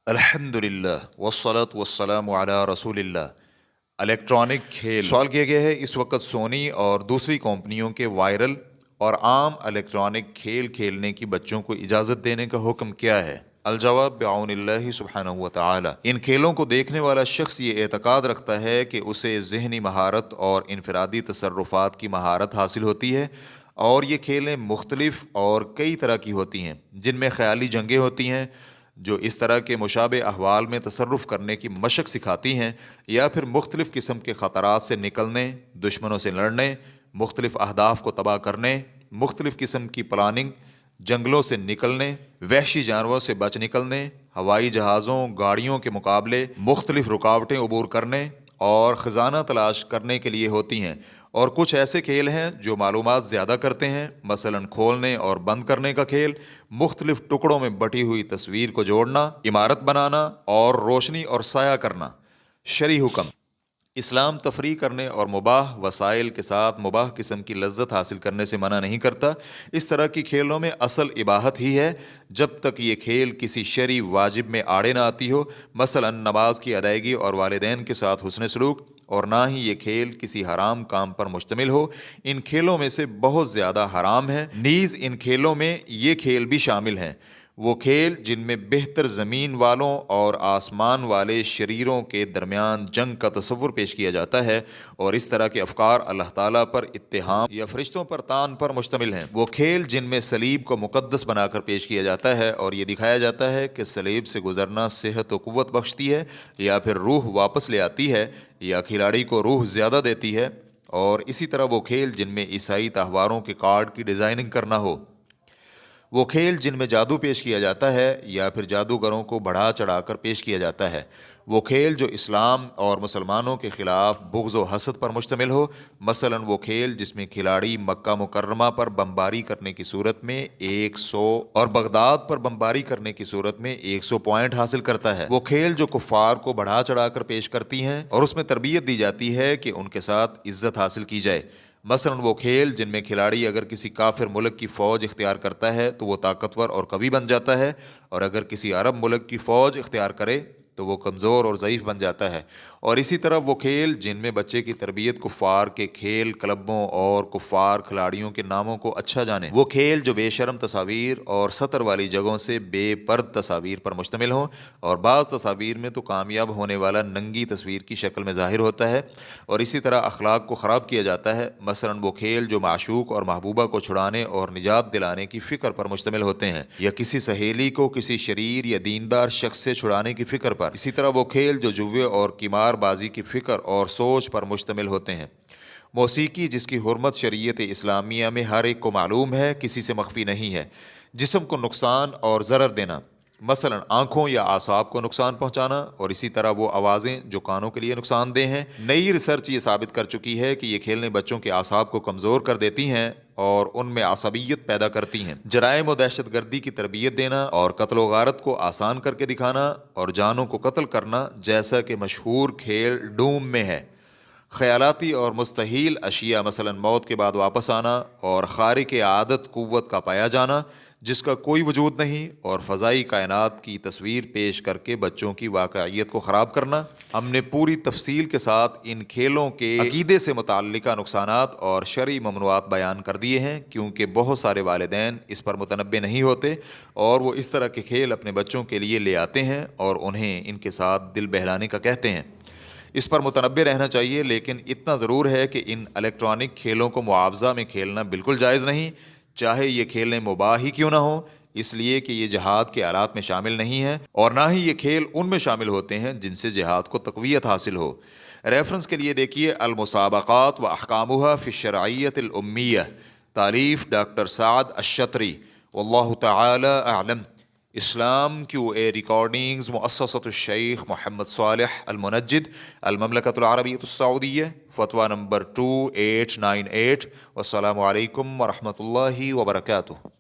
الحمدللہ والصلاة والسلام علی رسول اللہ۔ الیکٹرانک کھیل سوال کیا گیا ہے، اس وقت سونی اور دوسری کمپنیوں کے وائرل اور عام الیکٹرانک کھیل کھیلنے کی بچوں کو اجازت دینے کا حکم کیا ہے؟ الجواب بعون اللہ سبحانہ وتعالی۔ ان کھیلوں کو دیکھنے والا شخص یہ اعتقاد رکھتا ہے کہ اسے ذہنی مہارت اور انفرادی تصرفات کی مہارت حاصل ہوتی ہے، اور یہ کھیلیں مختلف اور کئی طرح کی ہوتی ہیں، جن میں خیالی جنگیں ہوتی ہیں جو اس طرح کے مشابہ احوال میں تصرف کرنے کی مشق سکھاتی ہیں، یا پھر مختلف قسم کے خطرات سے نکلنے، دشمنوں سے لڑنے، مختلف اہداف کو تباہ کرنے، مختلف قسم کی پلاننگ، جنگلوں سے نکلنے، وحشی جانوروں سے بچ نکلنے، ہوائی جہازوں، گاڑیوں کے مقابلے، مختلف رکاوٹیں عبور کرنے اور خزانہ تلاش کرنے کے لیے ہوتی ہیں۔ اور کچھ ایسے کھیل ہیں جو معلومات زیادہ کرتے ہیں، مثلا کھولنے اور بند کرنے کا کھیل، مختلف ٹکڑوں میں بٹی ہوئی تصویر کو جوڑنا، عمارت بنانا اور روشنی اور سایہ کرنا۔ شرعی حکم: اسلام تفریح کرنے اور مباح وسائل کے ساتھ مباح قسم کی لذت حاصل کرنے سے منع نہیں کرتا۔ اس طرح کی کھیلوں میں اصل اباحت ہی ہے، جب تک یہ کھیل کسی شرعی واجب میں آڑے نہ آتی ہو، مثلا نماز کی ادائیگی اور والدین کے ساتھ حسن سلوک، اور نہ ہی یہ کھیل کسی حرام کام پر مشتمل ہو۔ ان کھیلوں میں سے بہت زیادہ حرام ہیں۔ نیز ان کھیلوں میں یہ کھیل بھی شامل ہیں، وہ کھیل جن میں بہتر زمین والوں اور آسمان والے شریروں کے درمیان جنگ کا تصور پیش کیا جاتا ہے، اور اس طرح کے افکار اللہ تعالیٰ پر اتہام یا فرشتوں پر طعن پر مشتمل ہیں۔ وہ کھیل جن میں صلیب کو مقدس بنا کر پیش کیا جاتا ہے اور یہ دکھایا جاتا ہے کہ صلیب سے گزرنا صحت و قوت بخشتی ہے، یا پھر روح واپس لے آتی ہے، یا کھلاڑی کو روح زیادہ دیتی ہے۔ اور اسی طرح وہ کھیل جن میں عیسائی تہواروں کے کارڈ کی ڈیزائننگ کرنا ہو، وہ کھیل جن میں جادو پیش کیا جاتا ہے یا پھر جادوگروں کو بڑھا چڑھا کر پیش کیا جاتا ہے، وہ کھیل جو اسلام اور مسلمانوں کے خلاف بغض و حسد پر مشتمل ہو، مثلا وہ کھیل جس میں کھلاڑی مکہ مکرمہ پر بمباری کرنے کی صورت میں 100 اور بغداد پر بمباری کرنے کی صورت میں 100 پوائنٹ حاصل کرتا ہے، وہ کھیل جو کفار کو بڑھا چڑھا کر پیش کرتی ہیں اور اس میں تربیت دی جاتی ہے کہ ان کے ساتھ عزت حاصل کی جائے، مثلا وہ کھیل جن میں کھلاڑی اگر کسی کافر ملک کی فوج اختیار کرتا ہے تو وہ طاقتور اور قوی بن جاتا ہے، اور اگر کسی عرب ملک کی فوج اختیار کرے تو وہ کمزور اور ضعیف بن جاتا ہے۔ اور اسی طرح وہ کھیل جن میں بچے کی تربیت کفار کے کھیل کلبوں اور کفار کھلاڑیوں کے ناموں کو اچھا جانے، وہ کھیل جو بے شرم تصاویر اور سطر والی جگہوں سے بے پرد تصاویر پر مشتمل ہوں، اور بعض تصاویر میں تو کامیاب ہونے والا ننگی تصویر کی شکل میں ظاہر ہوتا ہے، اور اسی طرح اخلاق کو خراب کیا جاتا ہے، مثلا وہ کھیل جو معشوق اور محبوبہ کو چھڑانے اور نجات دلانے کی فکر پر مشتمل ہوتے ہیں، یا کسی سہیلی کو کسی شریر یا دیندار شخص سے چھڑانے کی فکر پر، اسی طرح وہ کھیل جو جوے اور قمار بازی کی فکر اور سوچ پر مشتمل ہوتے ہیں۔ موسیقی جس کی حرمت شریعت اسلامیہ میں ہر ایک کو معلوم ہے، کسی سے مخفی نہیں ہے، جسم کو نقصان اور ضرر دینا، مثلا آنکھوں یا اعصاب کو نقصان پہنچانا، اور اسی طرح وہ آوازیں جو کانوں کے لیے نقصان دہ ہیں۔ نئی ریسرچ یہ ثابت کر چکی ہے کہ یہ کھیلیں بچوں کے اعصاب کو کمزور کر دیتی ہیں اور ان میں عصبیت پیدا کرتی ہیں۔ جرائم و دہشت گردی کی تربیت دینا اور قتل و غارت کو آسان کر کے دکھانا اور جانوں کو قتل کرنا، جیسا کہ مشہور کھیل ڈوم میں ہے۔ خیالاتی اور مستحیل اشیاء، مثلا موت کے بعد واپس آنا اور خارق عادت قوت کا پایا جانا جس کا کوئی وجود نہیں، اور فضائی کائنات کی تصویر پیش کر کے بچوں کی واقعیت کو خراب کرنا۔ ہم نے پوری تفصیل کے ساتھ ان کھیلوں کے عقیدے سے متعلقہ نقصانات اور شرعی ممنوعات بیان کر دیے ہیں، کیونکہ بہت سارے والدین اس پر متنبہ نہیں ہوتے اور وہ اس طرح کے کھیل اپنے بچوں کے لیے لے آتے ہیں اور انہیں ان کے ساتھ دل بہلانے کا کہتے ہیں۔ اس پر متنبہ رہنا چاہیے، لیکن اتنا ضرور ہے کہ ان الیکٹرانک کھیلوں کو معاوضہ میں کھیلنا بالکل جائز نہیں، چاہے یہ کھیلیں مباح ہی کیوں نہ ہوں، اس لیے کہ یہ جہاد کے آلات میں شامل نہیں ہیں، اور نہ ہی یہ کھیل ان میں شامل ہوتے ہیں جن سے جہاد کو تقویت حاصل ہو۔ ریفرنس کے لیے دیکھیے المسابقات و احکامها فی الشرعیۃ الامیہ، تالیف ڈاکٹر سعد الشطری، واللہ تعالی اعلم۔ اسلام کیو اے ریکارڈنگز، مؤسسۃ الشیخ محمد صالح المنجد، المملکۃ العربیۃ السعودیہ، فتویٰ نمبر 2898۔ والسلام علیکم ورحمۃ اللہ وبرکاتہ۔